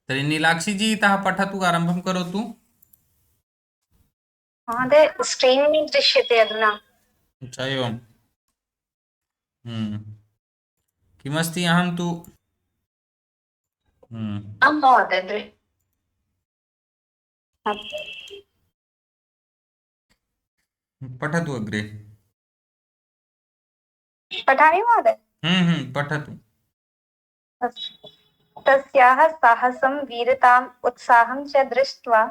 तर्हि नीलाक्षिजी इतः पठतु, आरम्भं करोतु। महोदय स्क्रीन् दृश्यते अधुना। अच्छा एवं। किमस्ति अहं तु आं महोदय पठतु अग्रे। पठामि महोदय। पठतु। तस्याः साहसं वीरताम् उत्साहं च दृष्ट्वा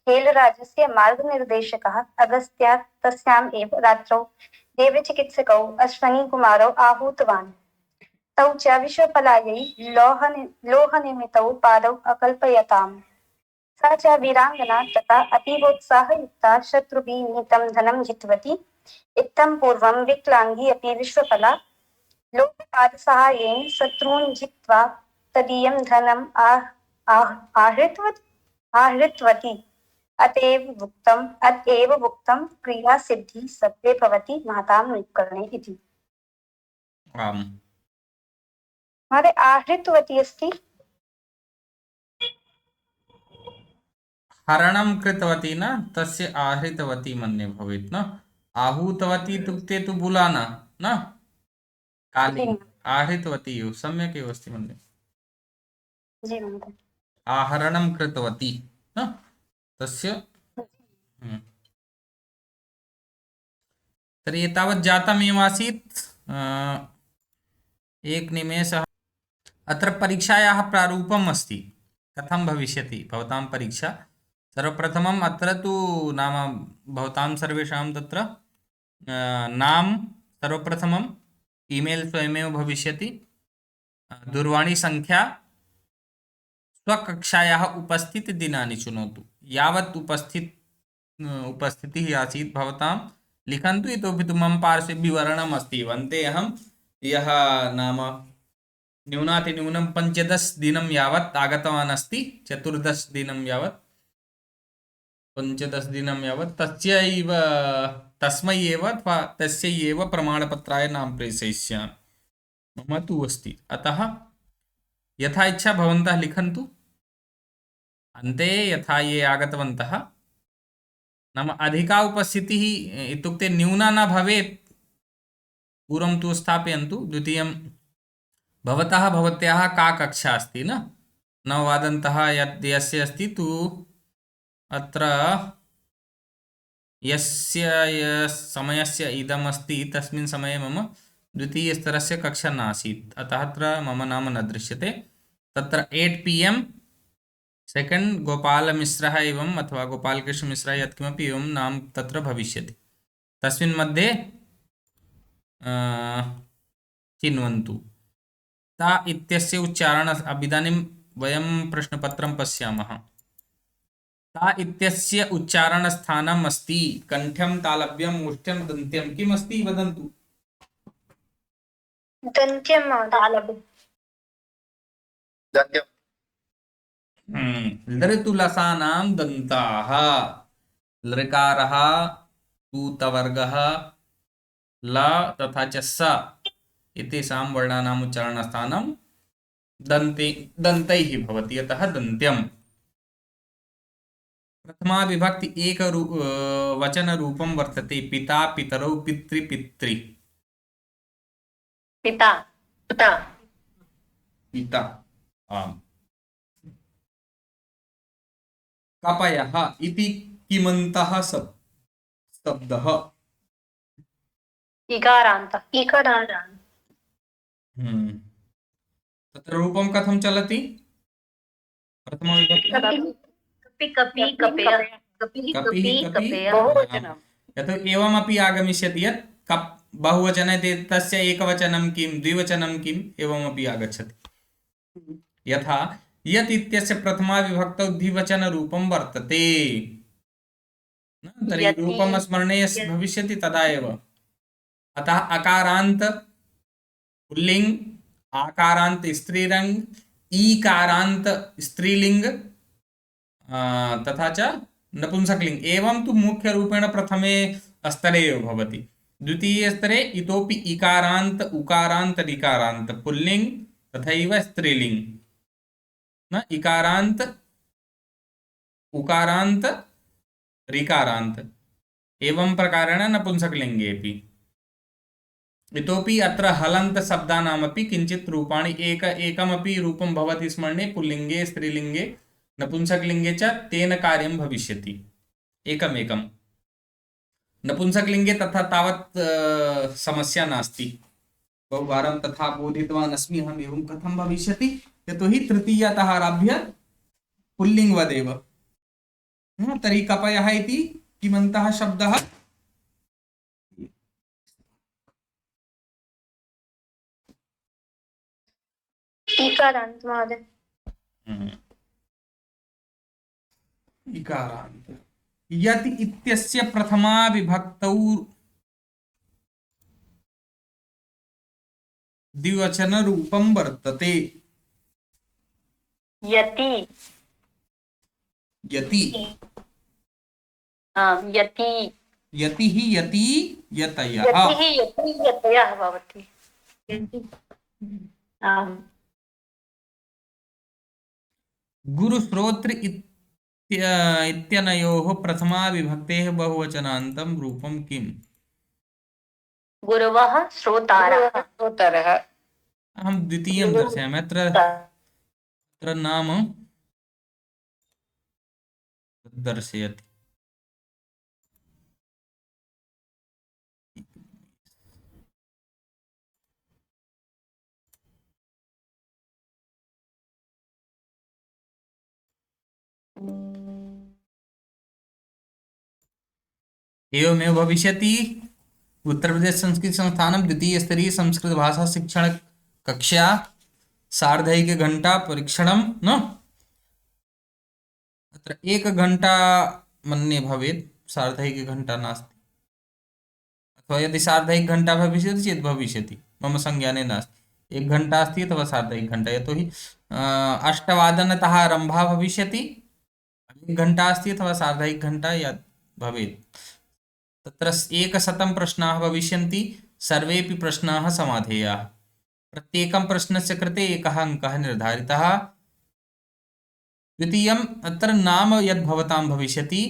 खेलराजस्य मार्गनिर्देशकः अगस्त्यः तस्याम् एव रात्रौ देवचिकित्सकौ अश्वनीकुमारौ आहूतवान्। तौ च विश्वफलायै लोहनिर्मितौ पादौ अकल्पयताम्। सा च वीराङ्गना तथा अतीवोत्साहयुक्ता शत्रुभिः नीतं धनं जितवती। इत्थं पूर्वं विकलाङ्गी अपि विश्वफला लोकपादसहायेन शत्रून् जित्वा तदीयं धनम् आहृतवती। अतएव उक्तं क्रियासिद्धिः सत्त्वे भवति महतां निकर्णे इति। आम्। महोदय आहृतवती अस्ति। हरणं कृतवती न, तस्य आहृतवती मन्ये भवेत् न। आहूतवती इत्युक्ते तु बुलाना न, काली। आहृतवती एव सम्यक् एव अस्ति मन्ये। जी महोदय। आहरणं कृतवती न तस्य। तर्हि एतावत् जातमेव आसीत्। एकनिमेषः। अत्र परीक्षायाः प्रारूपम् अस्ति, कथं भविष्यति भवतां परीक्षा। सर्वप्रथमम् अत्र तु नाम भवतां सर्वेषां तत्र नाम सर्वप्रथमम्, ईमेल् स्वयमेव भविष्यति, दूरवाणीसङ्ख्या, स्वकक्षायाः उपस्थितिदिनानि चिनोतु। यावत् उपस्थितिः आसीत् भवतां लिखन्तु। इतोपि तु मम पार्श्वे विवरणम् अस्ति। अन्ते अहं यः नाम न्यूनातिन्यूनं 15 दिनं यावत् आगतवान् अस्ति, 14 दिनं यावत्, 15 दिनं यावत् तस्मै एव अथवा तस्यै एव प्रमाणपत्राय नाम प्रेषयिष्यामि। मम तु अस्ति, अतः यथा इच्छा भवन्तः लिखन्तु। अन्ते यथा ये आगतवन्तः, नाम अधिका उपस्थितिः इत्युक्ते न्यूना न भवेत्, पूर्वं तु स्थापयन्तु। द्वितीयं, भवतः भवत्याः का कक्षा अस्ति न, 9वादनतः यस्य अस्ति तु अत्र यस्य समयस्य इदम् अस्ति तस्मिन् समये मम द्वितीयस्तरस्य कक्षा नासीत्, अतः अत्र मम नाम न दृश्यते। तत्र 8 PM सेकेण्ड् गोपालमिश्रः एवम् अथवा गोपालकृष्णमिश्रः यत्किमपि एवं नाम तत्र भविष्यति, तस्मिन् मध्ये चिन्वन्तु। ता इत्यस्य उच्चारण इदानीं वयं प्रश्नपत्रं पश्यामः। ता इत्यस्य उच्चारणस्थानम् अस्ति कण्ठ्यं, तालव्यं, मुष्ठ्यं, दन्त्यं। किम् अस्ति वदन्तु? दन्त्यं तालव्यं। लृतुलसानां दन्ताः। लृकारः, तूतवर्गः, ल तथा च स एतेषां वर्णानाम् उच्चारणस्थानं दन्तैः भवति, अतः दन्त्यम्। प्रथमा विभक्ति वचनरूपं वर्तते। पिता, पितरौ, पितृ, पितृ। पिता पिता पिता, आम्। कपयः इति किमन्तः शब्दः। इकारान्त। तत्र रूपं कथं चलति? प्रथमविभक्ति यतो एवमपि आगमिष्यति यत् कप् बहुवचने तस्य एकवचनं किं, द्विवचनं किम्, एवमपि आगच्छति। यथा यत् इत्यस्य प्रथमा विभक्तौ द्विवचनरूपं वर्तते, तर्हि रूपं स्मरणीय भविष्यति तदा एव। अतः अकारान्त पुल्लिङ्ग, आकारान्त स्त्रीलिङ्ग, ईकारान्त स्त्रीलिङ्ग तथा च नपुंसकलिङ्ग। एवं तु मुख्यरूपेण प्रथमे स्तरे एव भवति। द्वितीये स्तरे इतोपि इकारान्त, उकारान्त, ऋकारान्त, पुल्लिङ्ग तथैव स्त्रीलिङ्ग। न इकारांत उकारांत ऋकारांत एवं प्रकारेण नपुंसकलिङ्गेऽपि इतोपि अत्र हलन्त शब्दानामपि किञ्चित् रूपाणि एकमपि रूपं भवति स्मरणे पुल्लिङ्गे स्त्रीलिङ्गे नपुंसकलिङ्गे च तेन कार्यं भविष्यति एकमेकं नपुंसकलिङ्गे तथा तावत् समस्या नास्ति बहुवारं तथा बोधितवान् अस्मि अहम् एवं कथं भविष्यति यतोहि तृतीयतः आरभ्य पुल्लिङ्गवदेव तर्हि कपयः इति किमन्तः शब्दः इकारांत महोदय। इकारान्त यति इत्यस्य प्रथमा विभक्तौ द्विवचन रूपं वर्तते यति यति यति यतिः यति यतयः यतिः यति यतयः भवति। गुरुश्रोत्र इत्यनयोः प्रथमा विभक्तेः बहुवचनान्तं रूपं किम्? गुरवः श्रोतारः। अहं द्वितीयं दर्शयामि अत्र नाम दर्शयति एवमेव भविष्यति। उत्तर प्रदेश संस्कृत संस्थानम द्वितीय स्तरीय संस्कृत भाषा शिक्षण कक्षा सार्धैकघण्टा परीक्षणं न अत्र 1 घण्टा मन्ये भवेत् सार्धैकघण्टा नास्ति अथवा यदि सार्धैकघण्टा भविष्यति चेत् भविष्यति मम संज्ञाने नास्ति 1 घण्टा अस्ति अथवा सार्धैकघण्टा यतोहि 8वादनतः आरम्भः भविष्यति 1 घण्टा अस्ति अथवा सार्धैकघण्टा यत् भवेत् तत्र 100 प्रश्नाः भविष्यन्ति सर्वेपि प्रश्नाः समाधेयाः प्रत्येकं प्रश्नस्य कृते एकः अङ्कः निर्धारितः। द्वितीयम् अत्र नाम यद् भवतां भविष्यति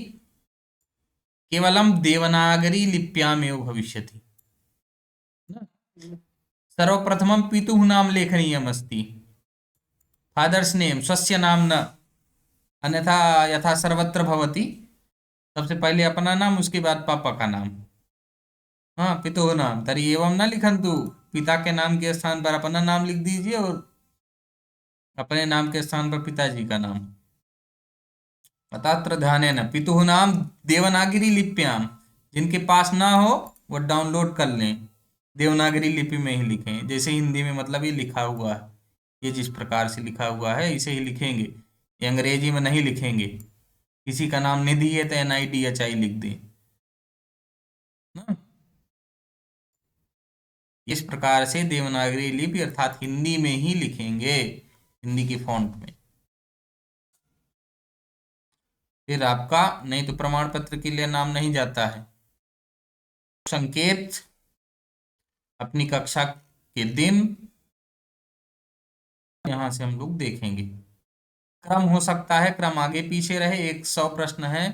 केवलं देवनागरी लिप्यामेव भविष्यति। सर्वप्रथमं पितुः नाम लेखनीयम् अस्ति फादर्स नेम स्वस्य नाम न अन्यथा यथा सर्वत्र भवति सबसे पहले अपना नाम उसके बाद पापा का नाम हाँ पितुः नाम तरी एवं न लिखन्तु पिता के नाम के स्थान पर अपना नाम लिख दीजिए और अपने नाम के स्थान पर पिताजी का नाम अतः ध्यानेन पितुः नाम देवनागरी लिप्याम जिनके पास ना हो वो डाउनलोड कर लें देवनागरी लिपि में ही लिखें जैसे हिंदी में मतलब ये लिखा हुआ है ये जिस प्रकार से लिखा हुआ है इसे ही लिखेंगे ये अंग्रेजी में नहीं लिखेंगे किसी का नाम निधि है तो NIDHI लिख दें ना इस प्रकार से देवनागरी लिपि अर्थात हिंदी में ही लिखेंगे हिंदी की फॉन्ट में फिर आपका नहीं तो प्रमाण पत्र के लिए नाम नहीं जाता है। संकेत अपनी कक्षा के दिन यहां से हम लोग देखेंगे क्रम हो सकता है क्रम आगे पीछे रहे 100 प्रश्न है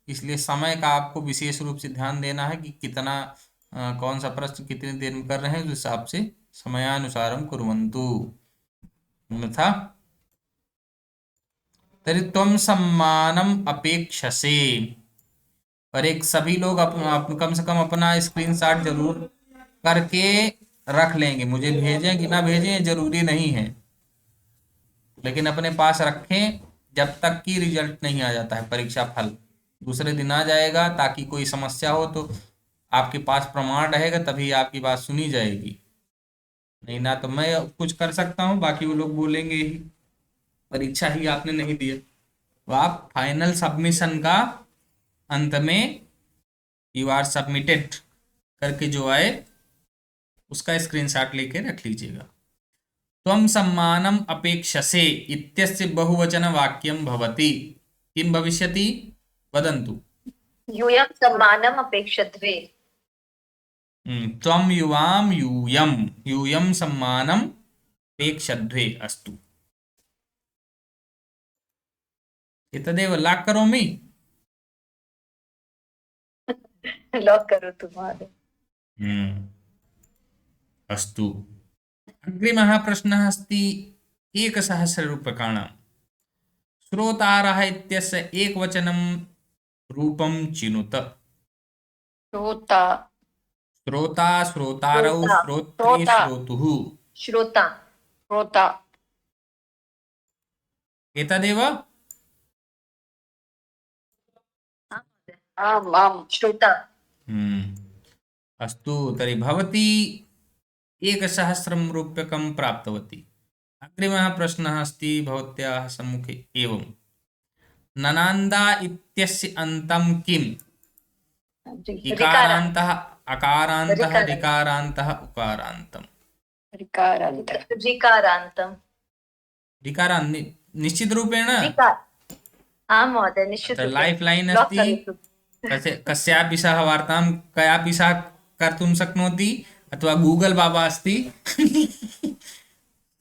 इसलिए समय का आपको विशेष रूप से ध्यान देना है कि कितना कौन सा प्रश्न कितनी देर में कर रहे हैं उस हिसाब से समयानुसारम कुर्वन्तु अन्यथा तर्हि त्वं सम्मानम अपेक्षसे और एक सभी लोग कम से कम अपना स्क्रीनशॉट जरूर करके रख लेंगे मुझे भेजें कि ना भेजें जरूरी नहीं है लेकिन अपने पास रखें जब तक कि रिजल्ट नहीं आ जाता है परीक्षा फल दूसरे दिन आ जाएगा ताकि कोई समस्या हो तो आपके पास प्रमाण रहेगा तभी आपकी बात सुनी जाएगी नहीं ना तो मैं कुछ कर सकता हूं बाकी वो लोग बोलेंगे ही परीक्षा ही आपने नहीं दिया तो आप फाइनल सबमिशन का अंत में यू आर सबमिटेड करके जो आए उसका स्क्रीनशॉट लेके रख लीजिएगा। त्वं सम्मानम अपेक्षसे इत्यस्य बहुवचन वाक्यं भवति किं भविष्यति वदन्तु यूयं सम्मानम अपेक्षते त्वं युवां यूयं सम्मानम अपेक्षध्वे अस्तु एतदेव लाक् करोमि। लॉक करोतु महोदय। अस्तु। अग्रिमः प्रश्नः अस्ति 1,000 रूप्यकाणां। श्रोतारः इत्यस्य एकवचनं रूपं चिनुत। श्रोता श्रोता, श्रोतारौ, श्रोता, श्रोत्री, श्रोता श्रोतुः। श्रोता, श्रोता एतदेव आम् आम् श्रोता। अस्तु, तर्हि भवती 1,000 रूप्यकं प्राप्तवती। अग्रिमः प्रश्नः अस्ति भवत्याः सम्मुखे एवं। ननान्दा इत्यस्य अन्तं किम्? इकारान्तः, अकारान्तः, ऋकारान्तः, उकारान्तम्। ऋकारान्तम्। ऋकारान्त निश्चितरूपेण आं महोदय, निश्चितरूपेण लाइफ लाइन लॉक अस्ति। करोतु। कस्यापि सह वार्तां कयापि सह कर्तुं शक्नोति, अथवा गूगल बाबा अस्ति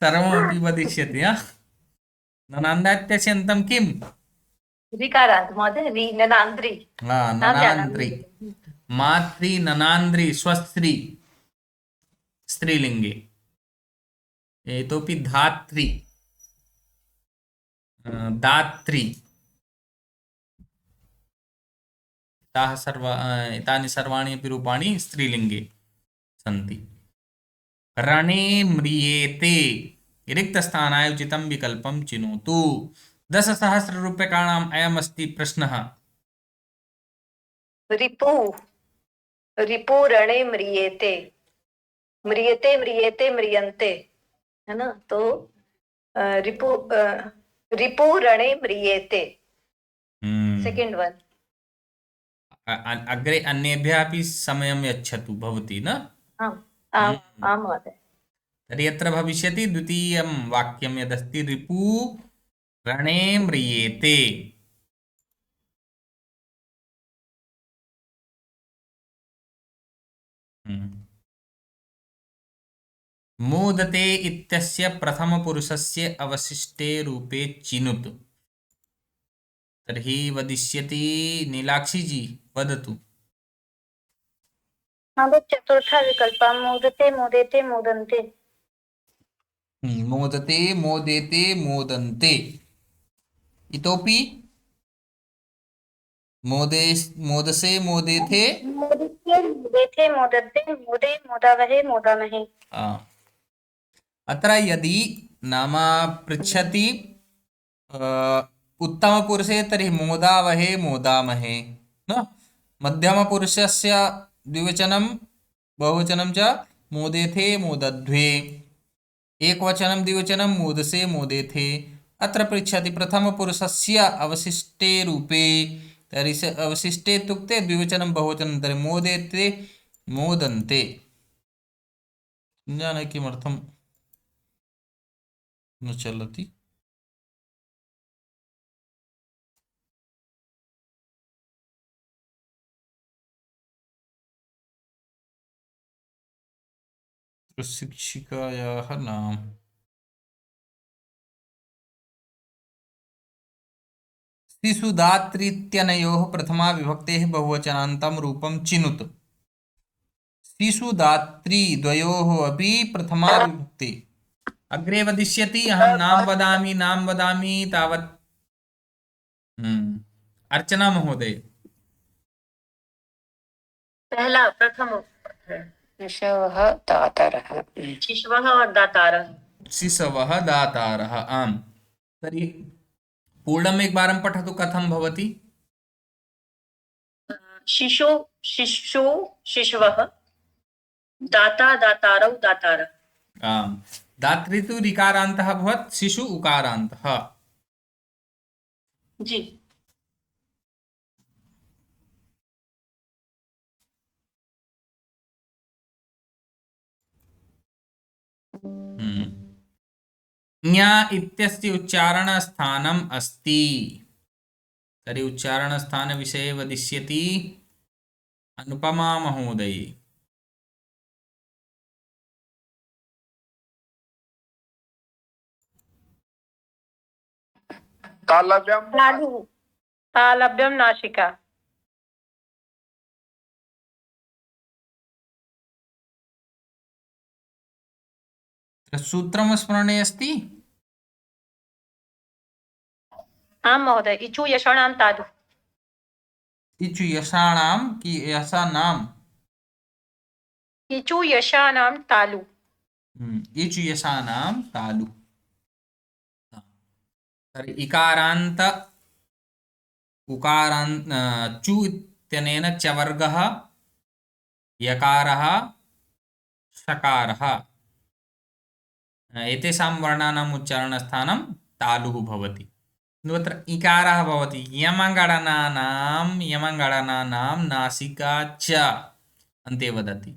सर्वमपि वदिष्यति। ननान्दा इत्यस्य अन्तं किम्? ऋकारान्त महोदय, ननान्द्रि। ननान्द्रि, मातृ ननान्द्रि, स्वस्त्री स्त्रीलिङ्गे। इतोपि धात्री, दात्री। एतानि सर्वाणि अपि रूपाणि स्त्रीलिङ्गे सन्ति। रणे म्रियेते रिक्तस्थानाय उचितं विकल्पं चिनोतु। 10,000 रूप्यकाणाम् अयमस्ति प्रश्नः। रिपु, रिपु रणे म्रियेते, म्रियते म्रियेते म्रियन्ते, है ना? तो रिपु, रिपु रणे म्रियेते, सेकेंड वन। अग्रे अन्येभ्यः अपि समयं यच्छतु भवती, न? आम् आम् आं महोदय। तर्हि अत्र भविष्यति द्वितीयं वाक्यं यदस्ति रिपु रणे म्रियेते। मोदते इत्यस्य प्रथमपुरुषस्य अवशिष्टे रूपे चिनुत। तर्हि वदिष्यति नीलाक्षी जी, वदतु। चतुर्थ विकल्प मोदते मोदेते मोदन्ते। मोदते मोदेते मोदन्ते। इतोपि मोदसे मोदेथे मोदिते मोदेथे मोदन्ते मोदे मोदावहे मोदामहे। अत्र यदि नाम पृच्छति उत्तमपुरुषे तर्हि मोदावहे मोदामहे, न? मध्यमपुरुषस्य द्विवचनं बहुवचनं च मोदेथे मोदध्वे, एकवचनं द्विवचनं मोदसे मोदेथे। अत्र पृच्छति प्रथमपुरुषस्य अवशिष्टे रूपे, तर्हि अवशिष्टे इत्युक्ते द्विवचनं बहुवचनं, तर्हि मोदेते मोदन्ते। न जाने किमर्थं न चलति। शिक्षिकायाः नाम शिशुदात्रीत्यनयोः प्रथमा विभक्तेः बहुवचनान्तं रूपं चिनुत। शिशुदात्री द्वयोः अपि प्रथमा विभक्ति। अग्रे वदिष्यति, अहं नाम वदामि तावत्। अर्चना महोदय। पहला प्रथम शिशवः दातारः। शिशवः और दातारः। शिशवः दातारः, आम्। तर्हि पूर्णम् एकवारं पठतु, कथं भवति? शिशु शिशु शिशवः, दाता दातारौ दातारः। आम्। दात्री तु ऋकारान्तः भवत्, शिशु उकारान्तः। जी। ञ इत्यस्य उच्चारणस्थानम् अस्ति। तर्हि उच्चारणस्थानविषये वदिष्यति अनुपमा महोदयी। तालव्यम तालु तालव्यं नासिका सूत्रं स्मरणे अस्ति? आं महोदय इचु यषणां तालु इचु यशाणां कि यशानाम्? इचु यशानां तालु इचु यशानां तालु। तर्हि इकारान्त उकारान्त चु इत्यनेन च वर्गः, यकारः, षकारः, एतेषां वर्णानाम् उच्चारणस्थानं तालुः भवति। किन्तु अत्र इकारः भवति। यमगणनानां नासिका च अन्ते वदति।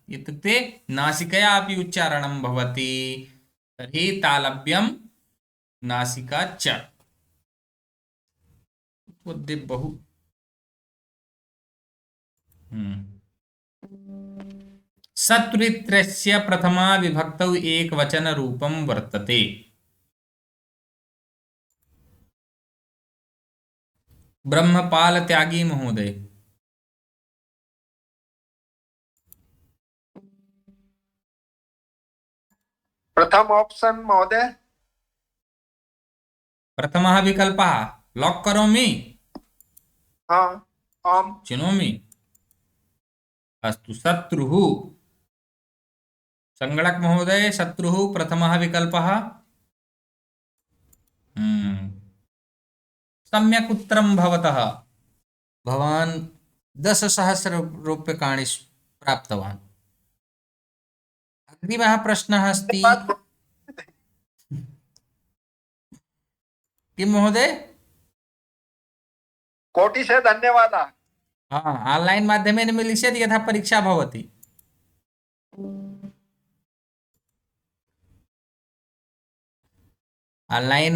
इत्युक्ते नासिकया अपि उच्चारणं भवति। तर्हि तालव्यं नासिका च मध्ये बहु सत्वृत्रस्य प्रथमा विभक्तौ एकवचनरूपं वर्तते। ब्रह्मपाल त्यागी महोदय। प्रथम ऑप्शन महोदय। प्रथमः विकल्पः लॉक करोमि? हाँ आम चिनोमि। अस्तु, शत्रुः। संगणक महोदय, शत्रुः प्रथमः विकल्पः। सम्यक् उत्तरं भवतः। भवान् 10,000 रूप्यकाणि प्राप्तवान्। अग्रिमः प्रश्नः अस्ति। किं महोदय? कोटि से धन्यवादः। ऑनलाइन माध्यमेन मिलिष्यति यथा परीक्षा भवति। ऑनलाइन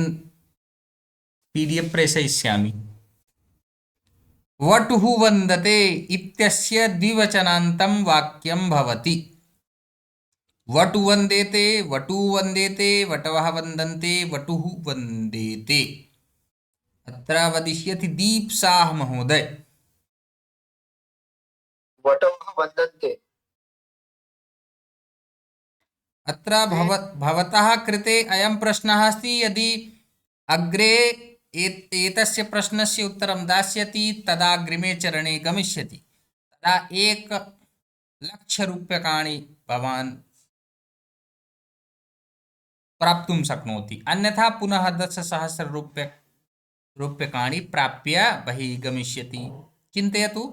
PDF प्रेषयिष्यामि। वटुः वन्दते इत्यस्य द्विवचनान्तं वाक्यं भवति। वटु वन्देते, वटू वन्देते, वटवः वन्दन्ते, वटुः वन्देते। अत्र वदिष्यति दीप्साह महोदय। वटवः वन्दन्ते। अत्र भवतः कृते अयं प्रश्नः अस्ति। यदि अग्रे एतस्य प्रश्नस्य उत्तरं दास्यति तदा अग्रिमे चरणे गमिष्यति। तदा 1,00,000 रूप्यकाणि भवान् प्राप्तुं शक्नोति। अन्यथा पुनः 10,000 रूप्यकाणि प्राप्य बहिः गमिष्यति। चिन्तयतु।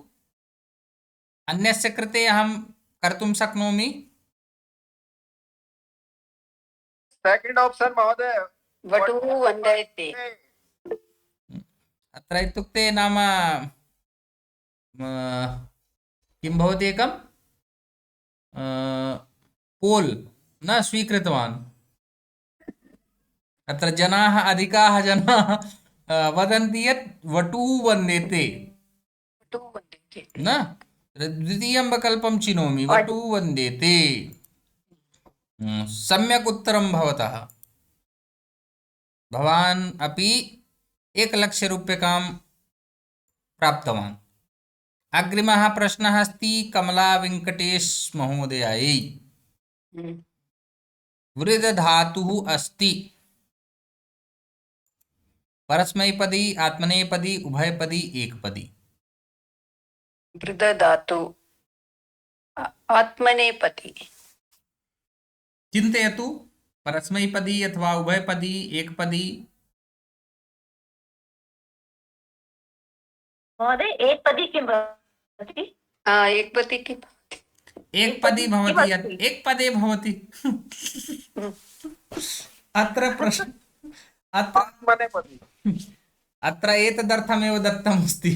अन्यस्य कृते अहं कर्तुं शक्नोमि। सेकंड ऑप्शन महोदय। वटुः वन्दते। अत्र इत्युक्ते नाम किं भवति, एकं पोल न स्वीकृतवान्। अत्र जनाः, अधिकाः जनाः वदन्ति यत् वटुः वन्देते वटुः वन्दते न। द्वितीयं विकल्पं चिनोमि, वटुः वन्देते। सम्यक् उत्तरं भवतः। भवान् अपि 1,00,000 रूप्यकां प्राप्तवान्। अग्रिमः प्रश्नः अस्ति कमला वेङ्कटेश महोदयायै। वृद्धधातुः अस्ति परस्मैपदी, आत्मनेपदी, उभयपदी, एकपदी। वृद्धधातु आत्मनेपदी। चिन्तयतु। परस्मैपदी अथवा उभयपदी, एकपदी। महोदय एकपदी किं भवति? एकपदी किं? एकपदी भवति, एकपदे भवति। अत्र प्रश्न अत्र एतदर्थमेव दत्तमस्ति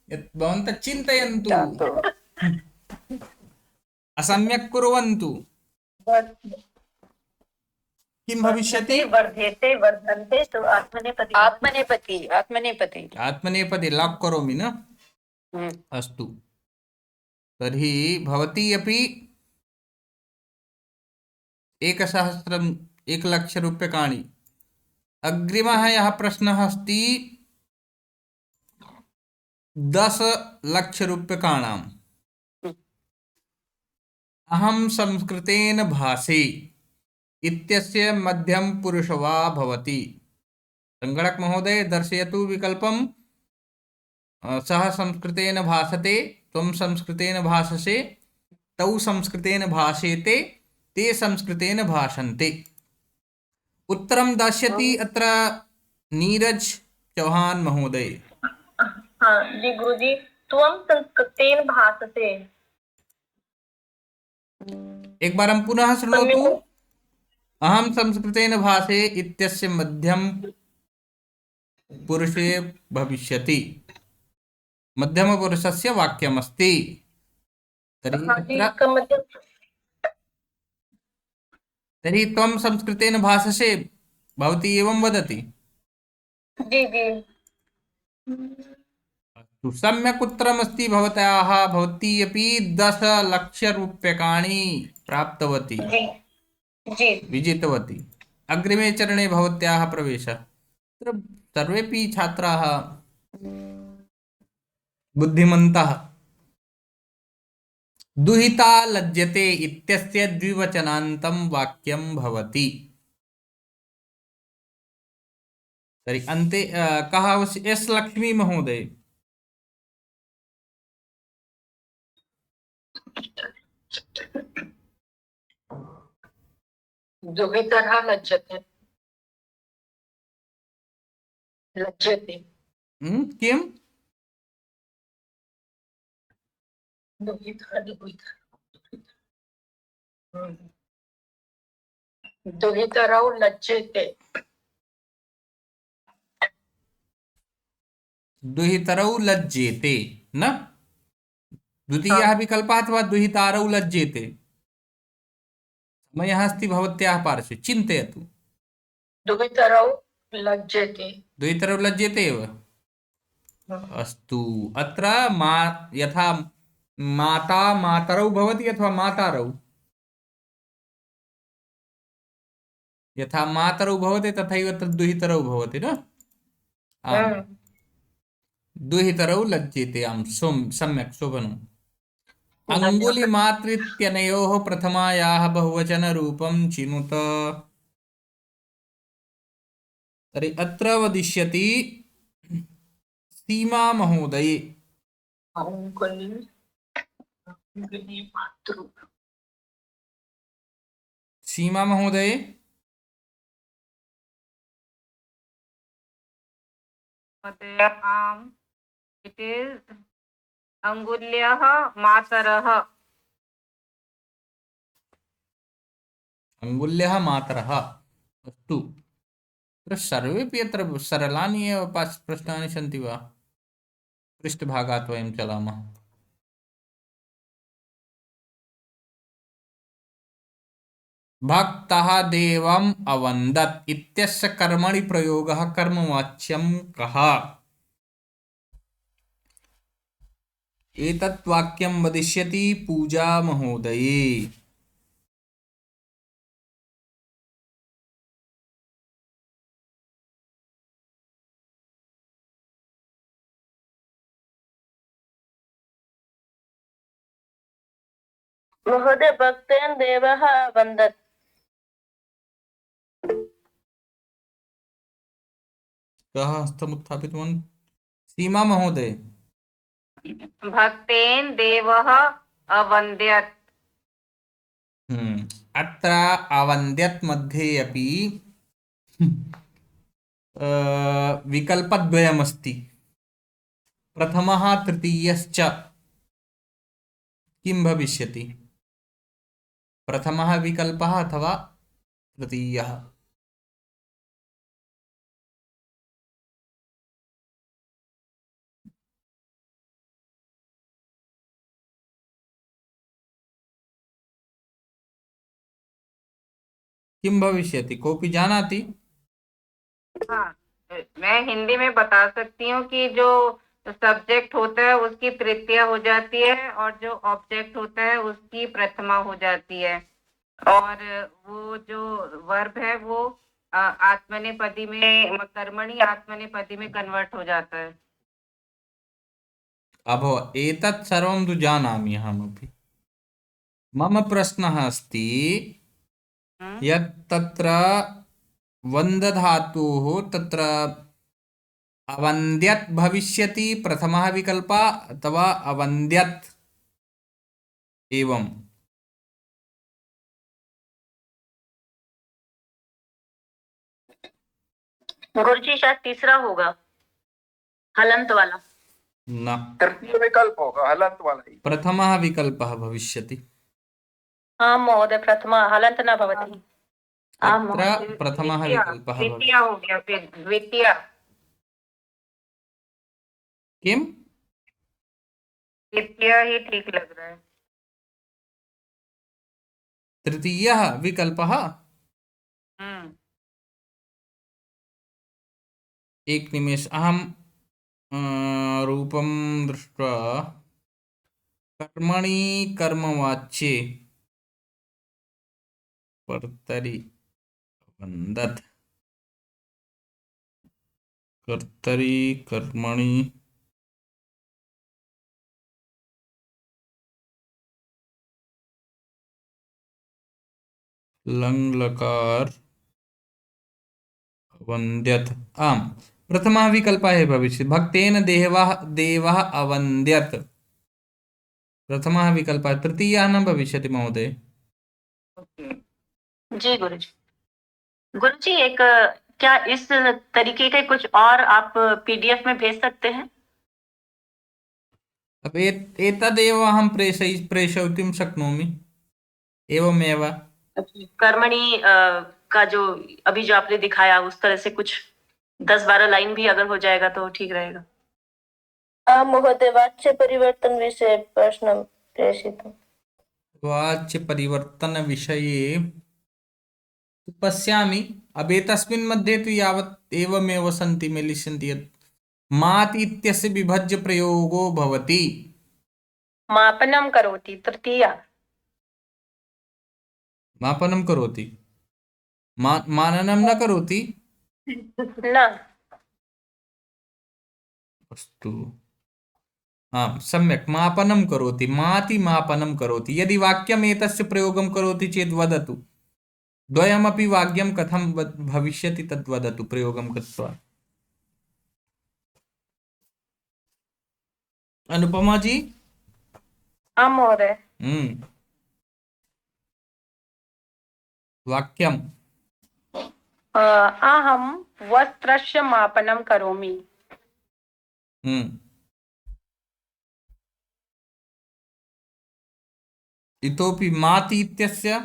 यत् भवन्तः चिन्तयन्तु, असम्यक् कुर्वन्तु। किं भविष्यति? वर्धेते वर्धन्ते तो आत्मनेपदी। आत्मनेपदी आत्मनेपदी आत्मनेपदी लॉक करोमि न? अस्तु, तर्हि भवती अपि 1,000 1,00,000 रूप्यकाणि अग्रिमः यः प्रश्नः अस्ति 10,00,000 अहं संस्कृतेन भाषे इत्यस्य मध्यमपुरुष वा भवति। संगणक महोदय दर्शयतु विकल्पं। सः संस्कृतेन भाषते, त्वं संस्कृतेन भाषसे, तौ संस्कृतेन भाषेते, ते संस्कृतेन भाषन्ते। उत्तरं दास्यति अत्र नीरज चौहान महोदय। हाँ जी गुरुजी, त्वं संस्कृतेन भाषते। एक बार हम पुनः शृणोतु। अहं संस्कृतेन भाषे इत्यस्य मध्यम पुरुषे भविष्यति, मध्यमपुरुषस्य वाक्यमस्ति। तर्हि हाँ जी, अत्र इसका मतलब तर्हि त्वं संस्कृतेन भाषसे भवती एवं वदति। जी जी अस्तु, सम्यक् उत्तरमस्ति भवत्याः। भवती अपि 10,00,000 प्राप्तवती, जी जी। विजितवती। अग्रिमे चरणे भवत्याः प्रवेशः। तत्र सर्वेपि छात्राः बुद्धिमन्तः। दुहिता लज्जते इत्यस्य द्विवचनान्तं वाक्यं भवति। तर्हि अन्ते कः एस् लक्ष्मी महोदय? दुहितरः लज्जते। लज्जते। किं? दुहितरौ लज्जते। दुहितरौ लज्जेते न? द्वितीयः विकल्पः अथवा दुहितारौ लज्जेते। समयः अस्ति भवत्याः पार्श्वे, चिन्तयतु। दुहितरौ लज्जते। द्वितरौ लज्जेते एव। अस्तु, अत्र यथा माता मातरौ भवति अथवा मातारौ। यथा मातरौ भवति तथैव अत्र दुहितरौ भवति न? आम्, दुहितरौ लज्जेते। आम्, सम्यक् शोभनम्। अङ्गुलिमात्रित्यनयोः प्रथमायाः बहुवचनरूपं चिनुत। तर्हि अत्र वदिष्यति सीमा महोदय। सीमा महोदय, आम्, इट इज अङ्गुल्यः मातरः। अङ्गुल्यः मातरः। अस्तु, अत्र सर्वेपि अत्र सरलानि एव प्रश्नानि सन्ति वा? पृष्ठभागात् वयं चलामः। भक्तः देवम् अवन्दत् इत्यस्य कर्मणि प्रयोगः कर्मवाच्यं कः? एतत् वाक्यं वदिष्यति पूजा महोदये। महोदय, भक्तेन देवः अवन्दत्। कः हस्तमुत्थापितवान्? सीमा महोदय। भक्तेन देवः अवन्द्यत्। अत्र अवन्द्यत् मध्ये अपि विकल्पद्वयमस्ति, प्रथमः तृतीयश्च। किं भविष्यति? प्रथमः विकल्पः अथवा तृतीयः? किं भविष्यति? कोऽपि जानाति? हाँ, मैं हिंदी में बता सकती हूँ कि जो सब्जेक्ट होता है उसकी तृतीया हो जाती है और जो ऑब्जेक्ट होता है उसकी प्रथमा हो जाती है, और वो जो वर्ब है वो आत्मनेपदी में, कर्मणि आत्मनेपदी में कन्वर्ट हो जाता है। अभवत् एतत् सर्वं तु जानामि अहमपि। मम प्रश्नः अस्ति हम्म? यत् तत्र वन्दधातुः तत्र अवन्द्यत् भविष्यति प्रथमः विकल्पः अथवा अवन्द्यत् एवं। गुरुजी शायद तीसरा होगा, हलंत वाला। न, तृतीय विकल्प होगा हलंत वाला ही। प्रथमः विकल्पः भविष्यति। आं महोदय, प्रथमा हलंत न भवति। आं अत्र महोदय। प्रथमः द्वितीय विकल्पः भविष्यति। द्वितीय हो गया, फिर द्वितीय किम्? द्वितीय ही ठीक लग रहा है। तृतीयः विकल्पः। हम्म। एक निमेष, अहं रूपं दृष्ट्वा कर्मणि कर्मवाच्ये कर्तरि वन्दत्, कर्तरि कर्मणि लङ् लकार वन्द्यत्। आम्, प्रथमः विकल्पः एव भविष्यति। भक्तेन देवः अवन्द्यत्, प्रथमः विकल्पः। तृतीयः न भविष्यति महोदय। ओके। जी गुरुजी। गुरुजी, एक क्या इस तरीके के कुछ और आप पीडीएफ में भेज सकते हैं? अब एतदेव अहं प्रेषयितुं शक्नोमि। एवमेव कर्मणि का जो अभी जो आपने दिखाया उस तरह से कुछ 10-12 लाइन भी अगर हो जाएगा तो ठीक रहेगा। महोदय, वाच्य परिवर्तन विषये प्रश्न प्रेषितम्। वाच्य परिवर्तन विषये पश्यामि। अब एतस्मिन् मध्ये तु यावत् एवमेव सन्ति मेलिष्यन्ति यत् मात् इत्यस्य विभज्य प्रयोगो भवति। मापनं करोति, तृतीया। मापनं करोति, माननं न करोति। न। अस्तु, आम् सम्यक्, मापनं करोति, माति मापनं करोति। यदि वाक्यम् एतस्य प्रयोगं करोति चेत् वदतु। द्वयमपि वाक्यं कथं भविष्यति तद् वदतु प्रयोगं कृत्वा। अनुपमा जी। आं महोदय। वाक्यम्। अहं वस्त्रस्य मापनं करोमि। इतोपि माति इत्यस्य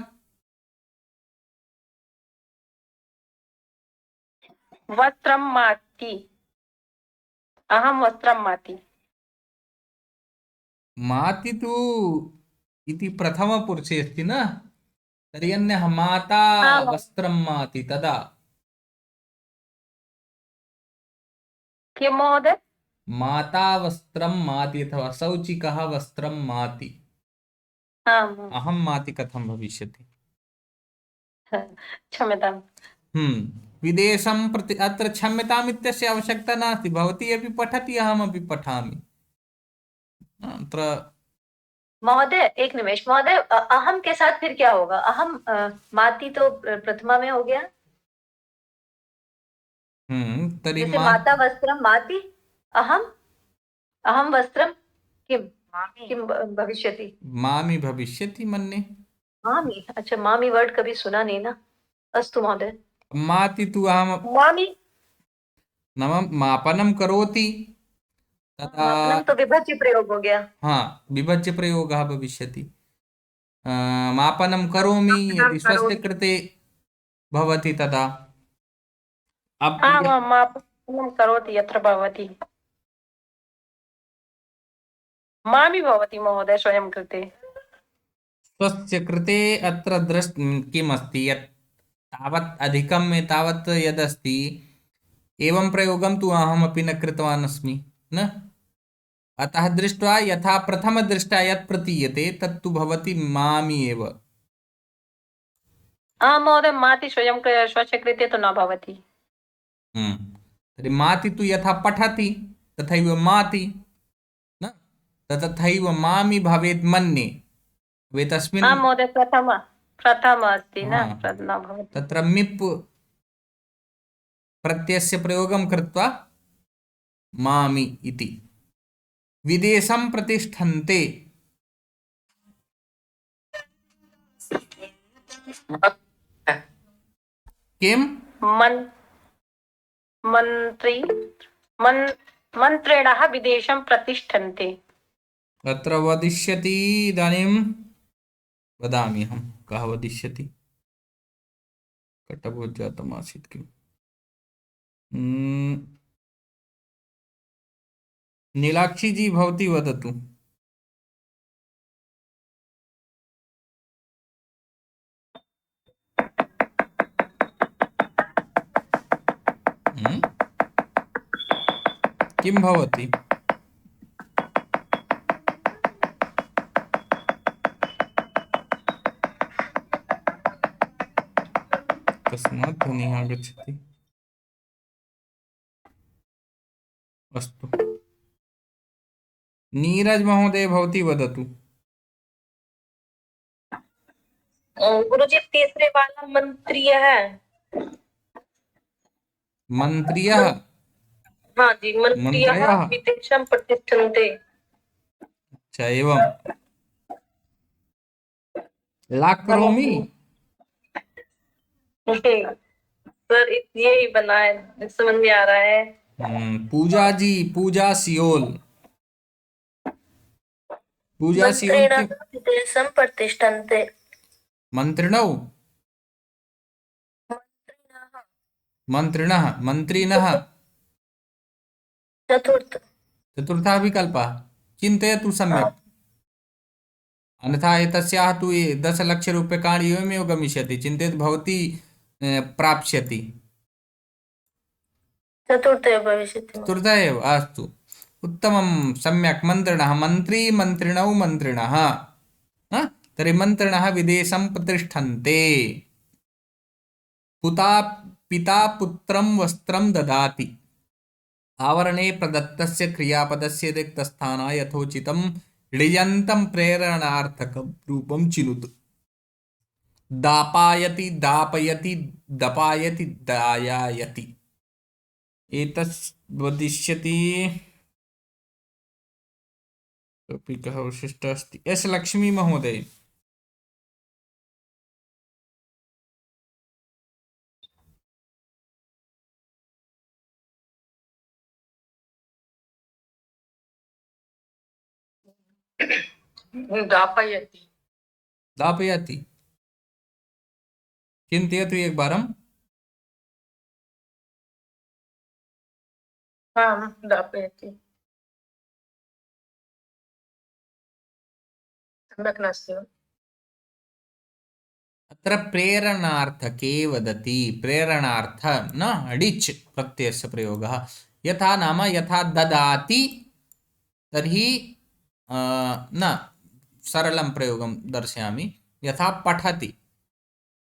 वस्त्रं माति, अहं वस्त्रं माति। माति तु इति प्रथमपुरुषे अस्ति न, तर्हि अन्यः माता वस्त्रं माति तदा। किं महोदय? माता वस्त्रं माति अथवा सौचिकः वस्त्रं माति। अहं माति कथं भविष्यति? क्षम्यताम्। विदेशं प्रति अत्र क्षम्यताम् इत्यस्य आवश्यकता नास्ति। भवती अपि पठति, अहमपि पठामि। अत्र महोदय एक निमेष महोदय, अहम के साथ फिर क्या होगा? अहम माति तो प्रथमा में हो गया। तर्हि जैसे माता वस्त्रम माति, अहम अहम वस्त्रम किम भविष्यति? मामि भविष्यति मन्ये। मामी, अच्छा मामी वर्ड कभी सुना नहीं ना। अस्तु महोदय। माति तु अहम मामी नाम मापनं करोति तदा तो विभज्य प्रयोग हो गया। हाँ, विभज्य प्रयोगः भविष्यति। मापनं करोमि यदि स्वस्य कृते भवति तदा। अब मापनं करोति यत्र भवति मामि भवति महोदय स्वयं कृते। स्वस्य कृते अत्र किम् अस्ति यत् तावत् अधिकम् एतावत् यदस्ति एवं प्रयोगं तु अहमपि न कृतवान् अस्मि न। अतः दृष्ट्वा यथा प्रथमदृष्ट्या यत् प्रतीयते तत्तु भवति मामि एव। महोदय माति स्वयं स्वचकृत्य तो न भवति। तर्हि माति तु यथा पठति तथैव माति न तथैव मामि भवेत् मन्ये तस्मिन् महोदय प्रथम अस्ति न हा, न भवति। तत्र मिप् प्रत्ययस्य प्रयोगं कृत्वा मामि इति विदेशं प्रतिष्ठन्ते किं मन्त्रिणः विदेशं प्रतिष्ठन्ते। तत्र वदिष्यति इदानीं वदामि अहं कः वदिष्यति कटभोज्जातमासीत् किम् नीलाक्षी जी भवती वदतु। किं भवति कस्मात् ध्वनिः आगच्छति अस्तु नीरज महोदय भवती वदतु। गुरुजी तीसरे वाला मंत्रीय है। मंत्रियः हाँ जी, मंत्रियः मंत्रयः विदेशं प्रतिष्ठन्ते। अच्छा एवं लाक् करोमि सर यही बना है, समझ में आ रहा है। पूजा जी पूजा सियोल पूजा सियोल मंत्रिणः विदेशं प्रतिष्ठन्ते। मंत्रिणौ मंत्रिणः मंत्रिणः चतुर्थः विकल्पः चिन्तयतु सम्यक् अन्यथा एतस्याः तु 10,00,000 एवमेव गमिष्यति चिन्तयतु भवती प्राप्स्यति चतुर्थः भविष्यति। चतुर्थः एव अस्तु उत्तमं सम्यक् मंत्रिणः मन्त्री मंत्रिणौ मंत्रिणः तर्हि मंत्रिणः विदेशं प्रतिष्ठन्ते पिता पुत्रं वस्त्रं ददाति आवरणे प्रदत्तस्य क्रियापदस्य रिक्तस्थानाय यथोचितं ऋजन्तं प्रेरणार्थकं रूपं चिनुत दापायति दापयति दपायति दायायति एतत् वदिष्यति कोऽपि कः विशिष्टः अस्ति एस् लक्ष्मी महोदय। दापयति। दापयति चिन्तयतु एकवारं। दापयति सम्यक् नास्ति वा? अत्र प्रेरणार्थके वदति प्रेरणार्थ न णिच् प्रत्ययस्य प्रयोगः यथा नाम यथा ददाति तर्हि न सरलं प्रयोगं दर्शयामि यथा पठति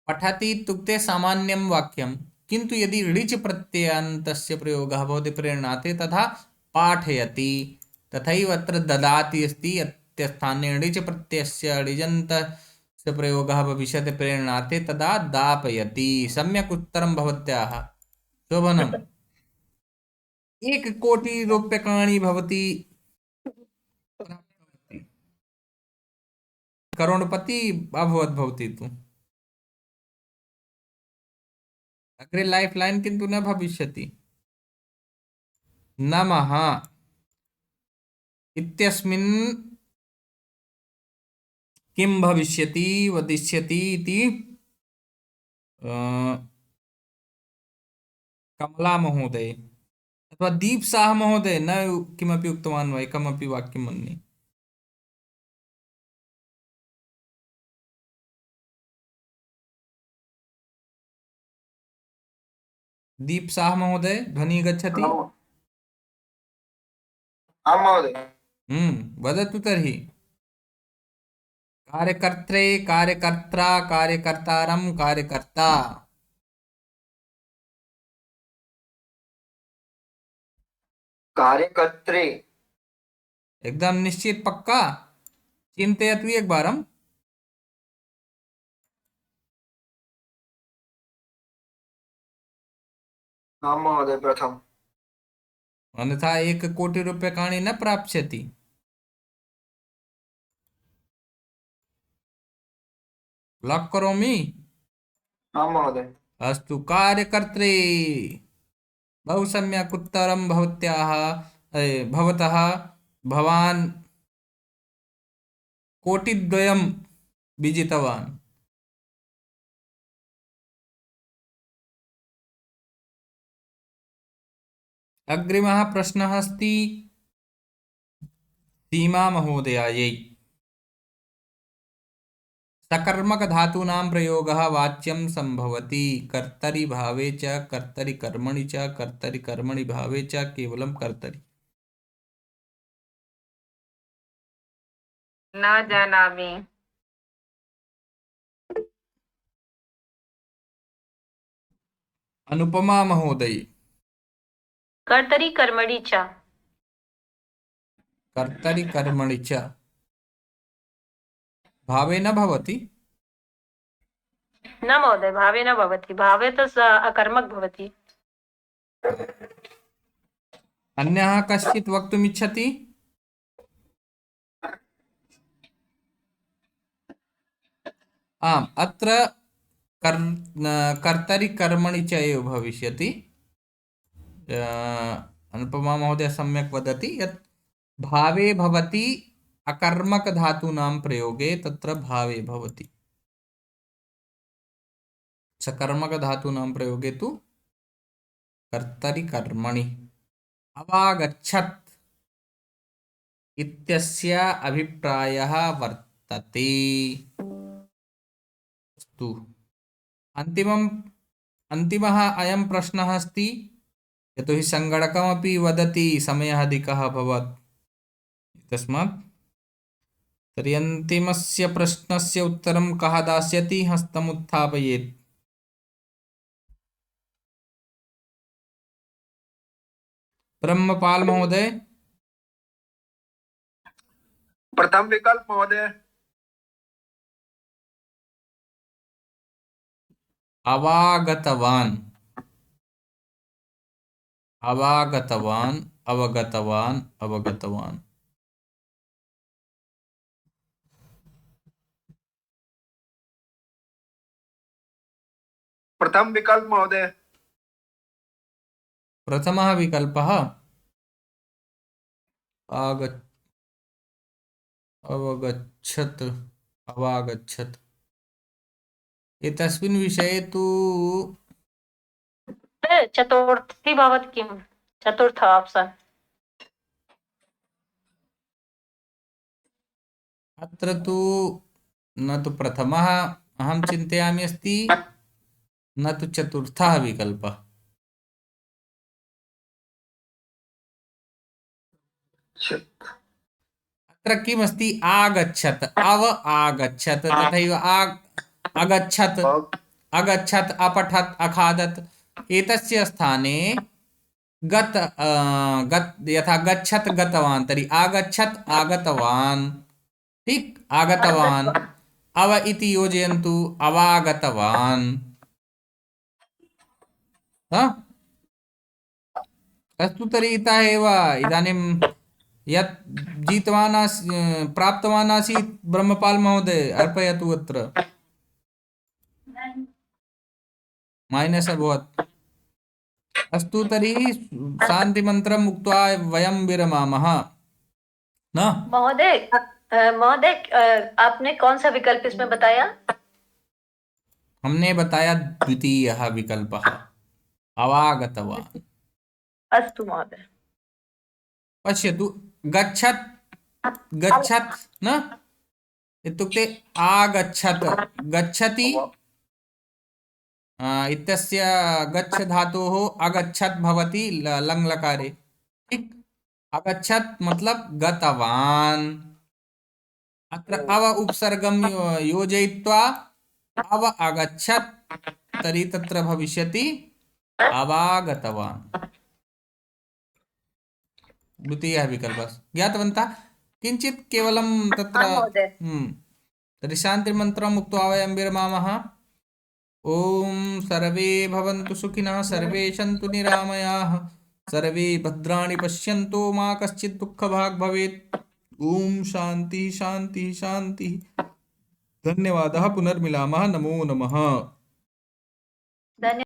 पठति इत्युक्ते सामान्यं वाक्यं किन्तु यदि णिच् प्रत्ययान्तस्य प्रयोगः भवति प्रेरणार्थे तथा पाठयति तथैव अत्र ददाति अस्ति यत्स्थाने णिच् प्रत्ययस्य णिजन्तस्य प्रयोगः भविष्यति प्रेरणार्थे तदा दापयति सम्यक् उत्तरं भवत्याः शोभनम् 1,00,00,000 रूप्यकाणि भवति करोड़पति अभवत् भवति तु अग्रे लाइफ लाइन किन्तु न भविष्यति नमः इत्यस्मिन् किं भविष्यति वदिष्यति इति कमला महोदय अथवा दीप शाह महोदय न किमपि उक्तवान् वा एकमपि वाक्यं मन्ये दीप शाह महोदय ध्वनि गच्छति आं महोदय वदतु तर्हि कार्यकर्त्रे, कार्यकर्ता, कार्यकर्तारं, कार्यकर्ता। कार्यकर्त्रे। एकदम निश्चित, पक्का? चिन्तयतु एकवारं। आं महोदय, प्रथम। अन्यथा 1,00,00,000 न प्राप्स्यति। लॉक करोमि? आं महोदय। अस्तु, कार्यकर्त्रे। बहु सम्यक् उत्तरं भवतः। भवान् कोटिद्वयं विजितवान्। अग्रिमः प्रश्नः अस्ति सीमा महोदयायै। सकर्मकधातूनां प्रयोगः वाच्यं सम्भवति कर्तरि भावे च, कर्तरि कर्मणि च, कर्तरि कर्मणि भावे च, केवलं कर्तरि। न जानामि। अनुपमा महोदय। कर्तरि कर्मणि च। कर्तरि कर्मणि च भावे न भवति। न महोदय, भावे न भवति। भावे तो अकर्मक भवति। अन्यः कश्चित् वक्तुमिच्छति? आम्, अत्र कर्तरि कर्मणि च एव भविष्यति। अनुपमा महोदय सम्यक् वदति यत् भावे भवति अकर्मकधातूनां प्रयोगे, तत्र भावे भवति। सकर्मकधातूनां प्रयोगे तु कर्तरि कर्मणि। अवागच्छत् इत्यस्य अभिप्रायः वर्तते। अस्तु, अन्तिमः अयं प्रश्नः अस्ति। यतोहि सङ्गणकमपि वदति समयः अधिकः अभवत्, तस्मात् तर्हि अन्तिमस्य प्रश्नस्य उत्तरं कः दास्यति? हस्तम् उत्थापयेत्। ब्रह्मपाल महोदय। प्रथम विकल्प महोदय। अवागतवान्, अवागतवान्, अवगतवान्, अवगतवान्। प्रथम विकल्प महोदय। प्रथमः विकल्पः अवगच्छत्, अवागच्छत्। एतस्मिन् विषये तु चतुर्थी भवति किं? चतुर्थ ऑप्शन। अत्र तु न तु प्रथमः अहं चिन्तयामि अस्ति, न तु चतुर्थः विकल्पः। अत्र किमस्ति? आगच्छत्, आगच्छत्, तथैव अगच्छत्, अगच्छत्, अपठत्, अखादत्। एतस्य स्थाने यथा गच्छत् गतवान्, तर्हि आगच्छत् आगतवान्। ठीक, आगतवान्। अव इति योजयन्तु, अवागतवान्। अस्तु, तर्हि इतः एव इदानीं यत् जितवान् प्राप्तवान् आसीत् ब्रह्मपाल महोदय, अर्पयतु। अत्र माइनस् अभवत्। अस्तु, तर्हि शान्तिमन्त्रम् उक्त्वा वयं विरमामः न? महोदय, महोदय, आपने कौन सा विकल्प इसमें बताया? हमने बताया द्वितीयः विकल्पः, अवागतवान्। अस्तु महोदय। पश्यतु, गच्छत्, गच्छत् न इत्युक्ते आगच्छत्, गच्छति इत्यस्य गच्छ धातोः अगच्छत् भवति लङ् लकारे। ठीक, अगच्छत् मतलब गतवान्। अत्र अव उपसर्गं योजयित्वा अव अगच्छत् तर्हि तत्र भविष्यति अवागतवान्। द्वितीयः विकल्पः ज्ञातवन्तः? किञ्चित् केवलं तत्र आम् महोदय। तर्हि शान्तिमन्त्रम् उक्त्वा वयं विरमामः। ॐ सर्वे भवन्तु सुखिनः, सर्वे सन्तु निरामयाः, सर्वे भद्राणि पश्यन्तु, मा कश्चित् दुःखभाग् भवेत्। ॐ शान्तिः शान्तिः शान्तिः। धन्यवादः। पुनर्मिलामः। नमो नमः। धन्यवाद।